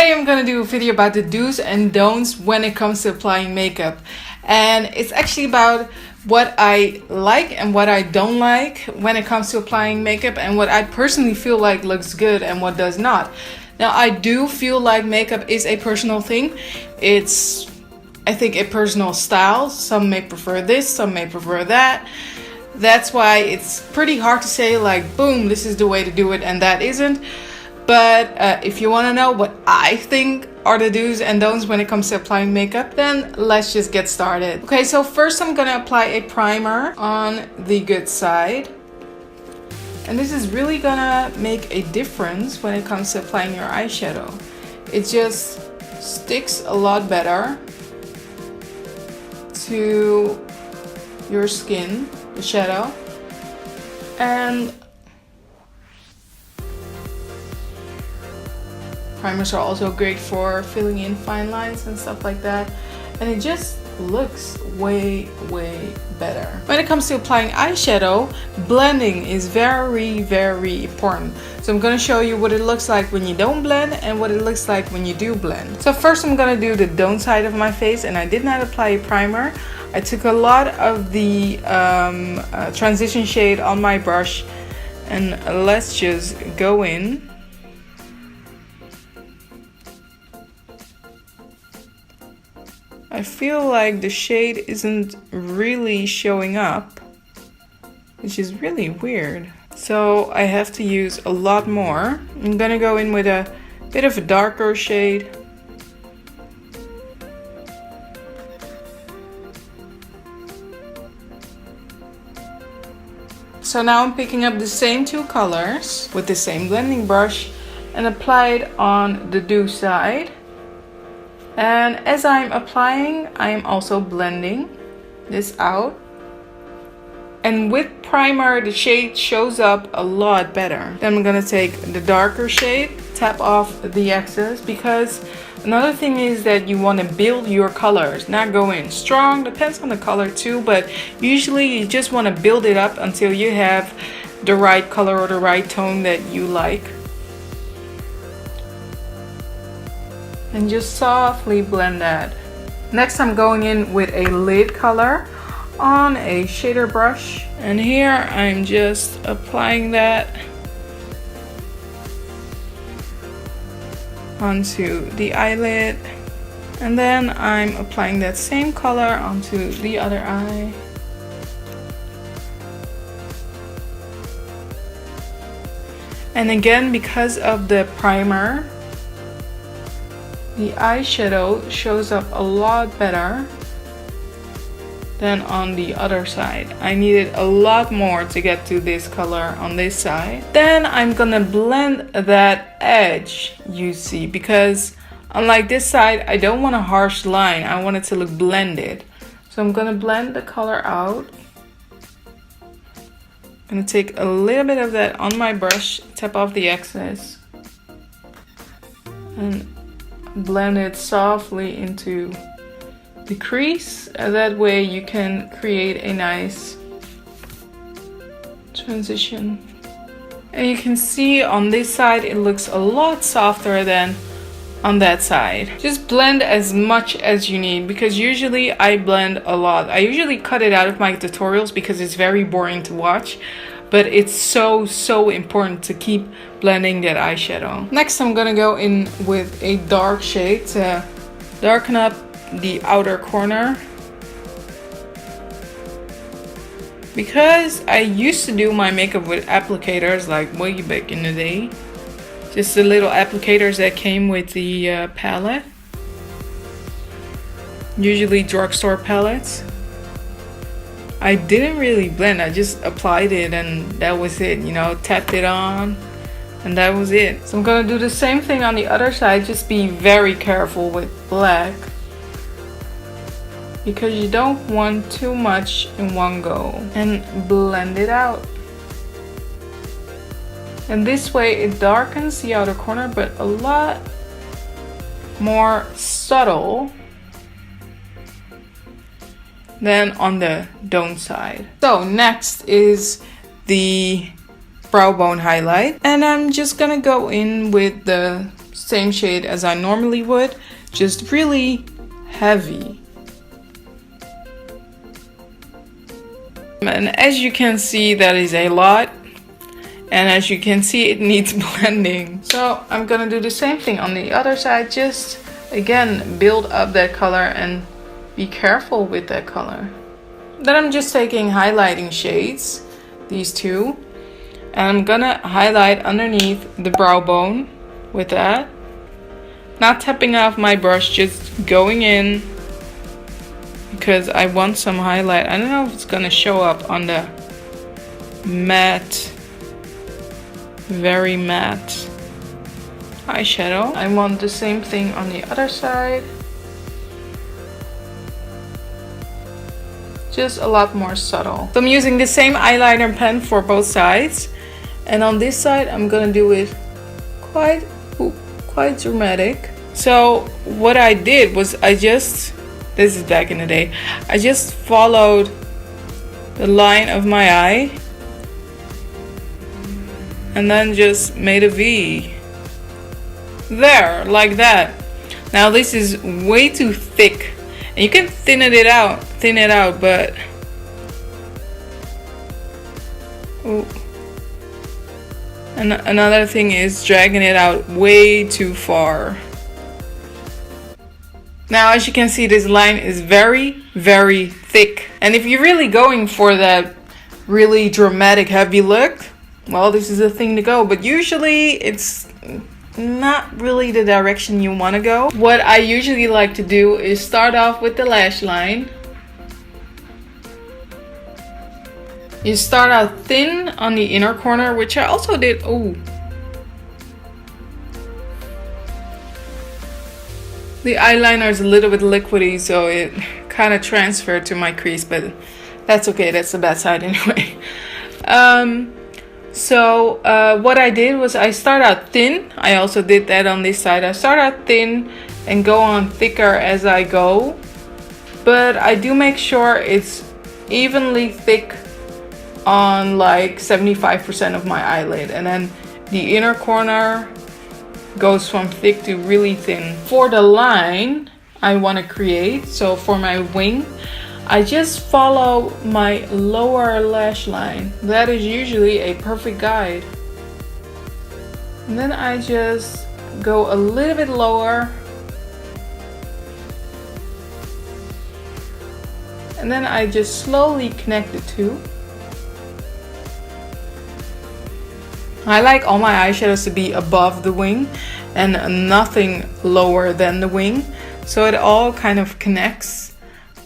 Today I'm gonna do a video about the do's and don'ts when it comes to applying makeup. And it's actually about what I like and what I don't like when it comes to applying makeup, and what I personally feel like looks good and what does not. Now, I do feel like makeup is a personal thing. It's, I think, a personal style. Some may prefer this, some may prefer that. That's why it's pretty hard to say like, boom, this is the way to do it and that isn't. But if you want to know what I think are the do's and don'ts when it comes to applying makeup, then let's just get started. Okay, so first I'm going to apply a primer on the good side. And this is really going to make a difference when it comes to applying your eyeshadow. It just sticks a lot better to your skin, the shadow. And primers are also great for filling in fine lines and stuff like that, and it just looks way better. When it comes to applying eyeshadow, blending is very important. So I'm going to show you what it looks like when you don't blend and what it looks like when you do blend. So first I'm going to do the don't side of my face, and I did not apply a primer. I took a lot of the transition shade on my brush, and let's just go in. I feel like the shade isn't really showing up, which is really weird. So I have to use a lot more. I'm gonna go in with a bit of a darker shade. So now I'm picking up the same two colors with the same blending brush and apply it on the do side. And as I'm applying, I'm also blending this out. And with primer, the shade shows up a lot better. Then I'm gonna take the darker shade, tap off the excess, because another thing is that you want to build your colors, not go in strong. Depends on the color too, but usually you just want to build it up until you have the right color or the right tone that you like. And just softly blend that. Next I'm going in with a lid color on a shader brush, and here I'm just applying that onto the eyelid, and then I'm applying that same color onto the other eye. And again, because of the primer, the eyeshadow shows up a lot better than on the other side. I needed a lot more to get to this color on this side. Then I'm gonna blend that edge you see, because unlike this side, I don't want a harsh line. I want it to look blended. So I'm gonna blend the color out. I'm gonna take a little bit of that on my brush, tap off the excess, and blend it softly into the crease. That way you can create a nice transition. And you can see on this side it looks a lot softer than on that side. Just blend as much as you need, because usually I blend a lot. I usually cut it out of my tutorials because it's very boring to watch. But it's so important to keep blending that eyeshadow. Next I'm gonna go in with a dark shade to darken up the outer corner. Because I used to do my makeup with applicators like way back in the day. Just the little applicators that came with the palette. Usually drugstore palettes. I didn't really blend, I just applied it and that was it, you know, tapped it on and that was it. So I'm gonna do the same thing on the other side, just be very careful with black, because you don't want too much in one go, and blend it out. And this way it darkens the outer corner, but a lot more subtle than on the don't side. So next is the brow bone highlight, and I'm just gonna go in with the same shade as I normally would, just really heavy. And as you can see, that is a lot. And as you can see, it needs blending. So I'm gonna do the same thing on the other side. Just again, build up that color and be careful with that color. Then I'm just taking highlighting shades, these two. And I'm gonna highlight underneath the brow bone with that. Not tapping off my brush, just going in. Because I want some highlight. I don't know if it's gonna show up on the matte, very matte eyeshadow. I want the same thing on the other side. Just a lot more subtle. So I'm using the same eyeliner pen for both sides. And on this side, I'm gonna do it quite dramatic. So what I did was this is back in the day, I just followed the line of my eye and then just made a V. There, like that. Now this is way too thick. And you can thin it out, but ooh. And another thing is dragging it out way too far. Now, as you can see, this line is very, very thick. And if you're really going for that really dramatic, heavy look, well, this is the thing to go. But usually it's not really the direction you want to go. What I usually like to do is start off with the lash line. You start out thin on the inner corner, which I also did. Oh. The eyeliner is a little bit liquidy, so it kind of transferred to my crease, but that's okay. That's the bad side anyway. What I did was I start out thin. I also did that on this side. I start out thin and go on thicker as I go. But I do make sure it's evenly thick on like 75% of my eyelid. And then the inner corner goes from thick to really thin. For the line I want to create, so for my wing, I just follow my lower lash line. That is usually a perfect guide. And then I just go a little bit lower. And then I just slowly connect the two. I like all my eyeshadows to be above the wing and nothing lower than the wing. So it all kind of connects.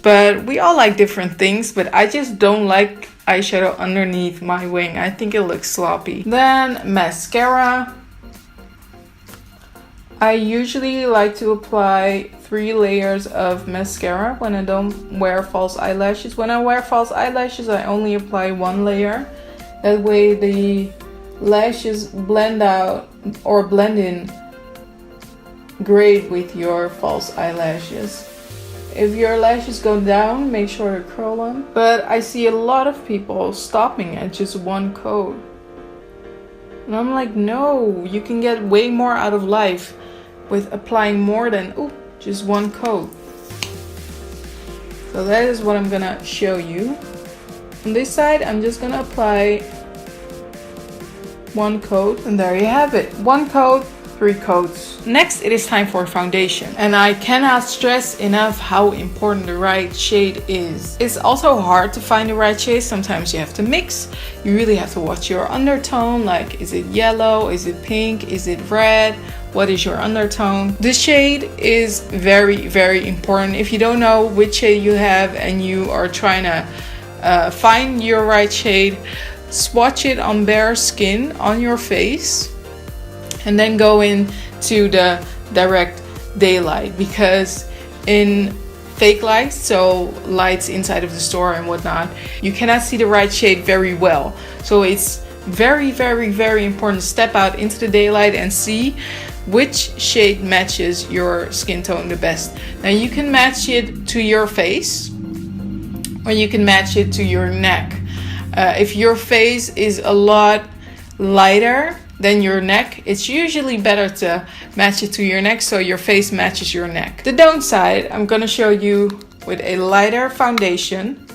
But we all like different things, but I just don't like eyeshadow underneath my wing. I think it looks sloppy. Then mascara. I usually like to apply 3 layers of mascara when I don't wear false eyelashes. When I wear false eyelashes, I only apply 1 layer. That way the lashes blend out or blend in great with your false eyelashes. If your lashes go down, make sure to curl them. But I see a lot of people stopping at just 1 coat. And I'm like, no, you can get way more out of life with applying more than just 1 coat. So that is what I'm gonna show you. On this side, I'm just gonna apply 1 coat, and there you have it. 1 coat, 3 coats. Next, it is time for foundation. And I cannot stress enough how important the right shade is. It's also hard to find the right shade. Sometimes you have to mix. You really have to watch your undertone. Like, is it yellow? Is it pink? Is it red? What is your undertone? The shade is very, very important. If you don't know which shade you have and you are trying to find your right shade, swatch it on bare skin on your face and then go into the direct daylight, because in fake lights, so lights inside of the store and whatnot, you cannot see the right shade very well. So it's very, very, very important to step out into the daylight and see which shade matches your skin tone the best. Now you can match it to your face or you can match it to your neck. If your face is a lot lighter than your neck, it's usually better to match it to your neck so your face matches your neck. The downside, I'm gonna show you with a lighter foundation,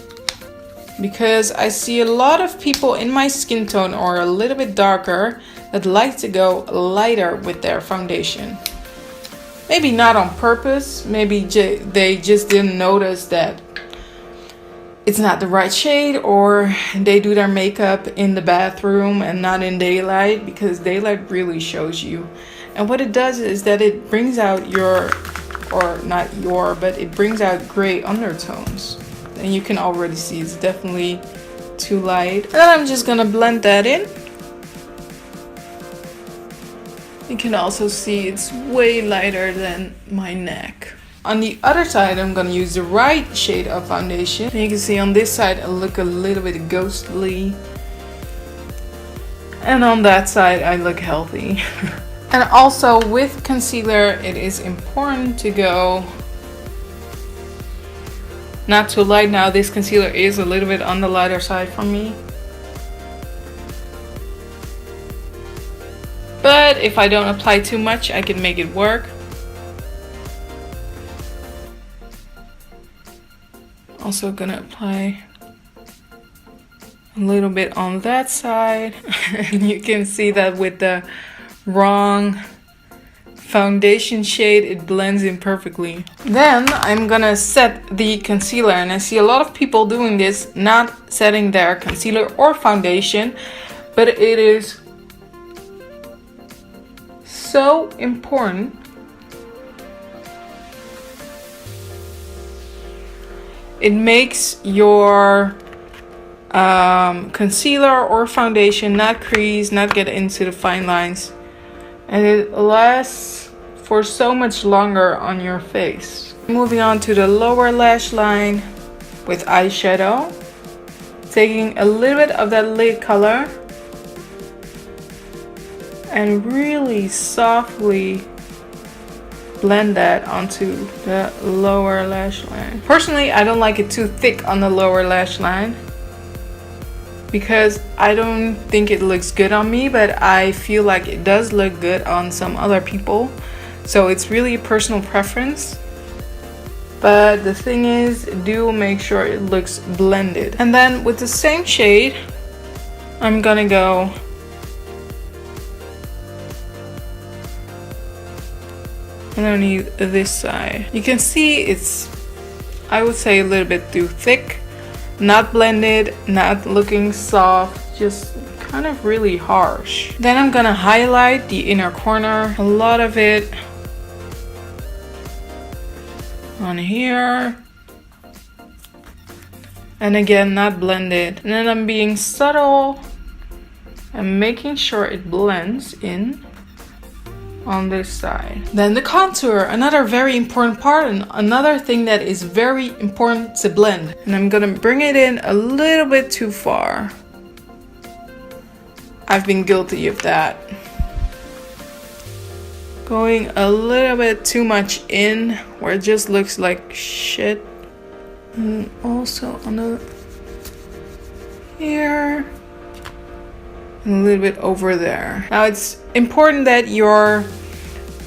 because I see a lot of people in my skin tone or a little bit darker that like to go lighter with their foundation. Maybe not on purpose, maybe they just didn't notice that it's not the right shade, or they do their makeup in the bathroom and not in daylight, because daylight really shows you. And what it does is that it brings out but it brings out gray undertones. And you can already see it's definitely too light. And then I'm just gonna blend that in. You can also see it's way lighter than my neck. On the other side, I'm gonna use the right shade of foundation. And you can see on this side I look a little bit ghostly. And on that side I look healthy. And also with concealer, it is important to go not too light. Now this concealer is a little bit on the lighter side for me. But if I don't apply too much, I can make it work. Also gonna apply a little bit on that side. And you can see that with the wrong foundation shade, it blends in perfectly. Then I'm gonna set the concealer, and I see a lot of people doing this, not setting their concealer or foundation, but it is so important. It makes your concealer or foundation not crease, not get into the fine lines, and it lasts for so much longer on your face. Moving on to the lower lash line with eyeshadow, taking a little bit of that lid color and really softly blend that onto the lower lash line. Personally, I don't like it too thick on the lower lash line because I don't think it looks good on me, but I feel like it does look good on some other people. So it's really a personal preference. But the thing is, do make sure it looks blended. And then with the same shade, I'm gonna go underneath this side. You can see it's, I would say, a little bit too thick, not blended, not looking soft, just kind of really harsh. Then I'm gonna highlight the inner corner, a lot of it on here, and again, not blended. And then I'm being subtle and making sure it blends in on this side. Then the contour, another very important part, and another thing that is very important to blend. And I'm gonna bring it in a little bit too far. I've been guilty of that. Going a little bit too much in where it just looks like shit. And also on the here. And a little bit over there. Now it's important that your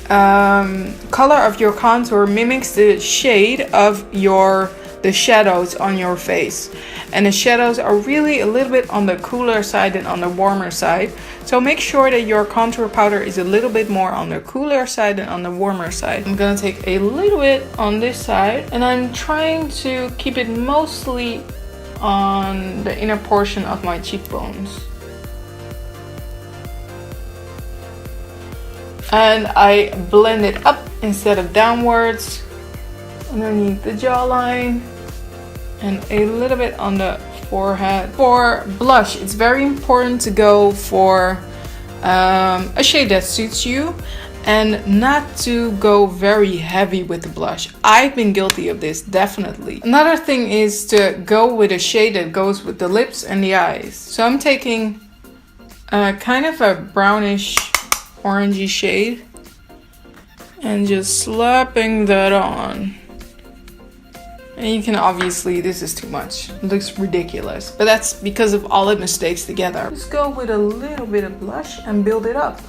color of your contour mimics the shade of the shadows on your face. And the shadows are really a little bit on the cooler side than on the warmer side. So make sure that your contour powder is a little bit more on the cooler side than on the warmer side. I'm gonna take a little bit on this side, and I'm trying to keep it mostly on the inner portion of my cheekbones. And I blend it up instead of downwards underneath the jawline and a little bit on the forehead. For blush, it's very important to go for a shade that suits you and not to go very heavy with the blush. I've been guilty of this, definitely. Another thing is to go with a shade that goes with the lips and the eyes. So I'm taking kind of a brownish orangey shade and just slapping that on. And you can obviously, this is too much. It looks ridiculous. But that's because of all the mistakes together. Just go with a little bit of blush and build it up.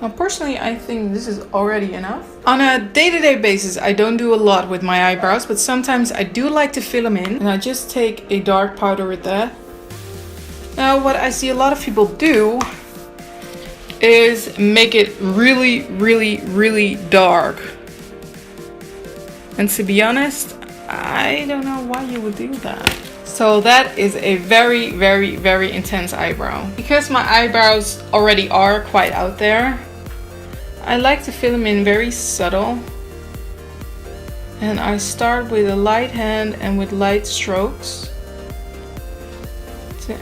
Now, personally, I think this is already enough. On a day-to-day basis, I don't do a lot with my eyebrows, but sometimes I do like to fill them in. And I just take a dark powder with that. Now, what I see a lot of people do is make it really, really, really dark. And to be honest, I don't know why you would do that. So that is a very, very, very intense eyebrow. Because my eyebrows already are quite out there, I like to fill them in very subtle. And I start with a light hand and with light strokes.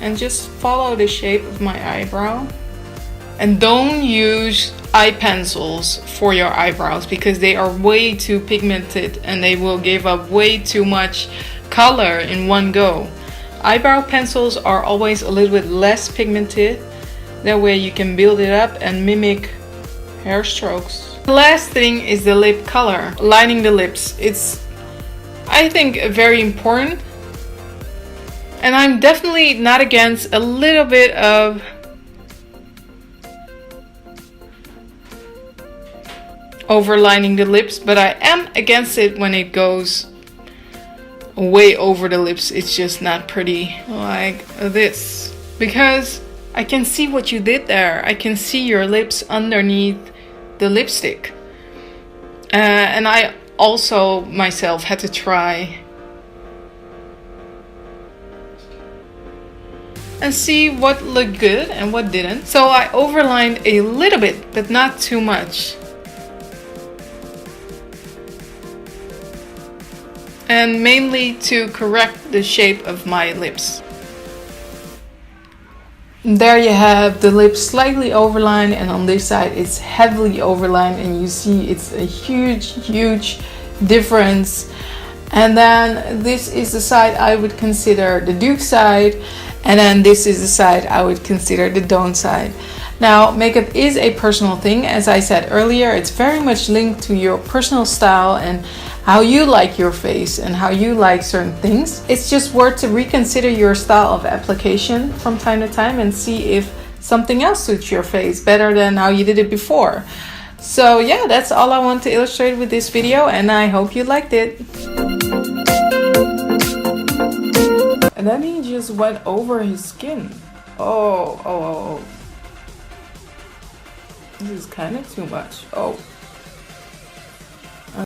And just follow the shape of my eyebrow. And don't use eye pencils for your eyebrows because they are way too pigmented and they will give up way too much color in one go. Eyebrow pencils are always a little bit less pigmented. That way you can build it up and mimic hair strokes. The last thing is the lip color, lining the lips. It's, I think, very important. And I'm definitely not against a little bit of overlining the lips, but I am against it when it goes way over the lips. It's just not pretty like this, because I can see what you did there. I can see your lips underneath the lipstick, and I also myself had to try and see what looked good and what didn't. So I overlined a little bit, but not too much. And mainly to correct the shape of my lips. There you have the lips slightly overlined, and on this side it's heavily overlined, and you see it's a huge difference. And then this is the side I would consider the Duke side, and then this is the side I would consider the Don't side. Now, makeup is a personal thing. As I said earlier, it's very much linked to your personal style and how you like your face and how you like certain things. It's just worth to reconsider your style of application from time to time and see if something else suits your face better than how you did it before. So yeah, that's all I want to illustrate with this video, and I hope you liked it. And then he just went over his skin. Oh. This is kind of too much. Oh.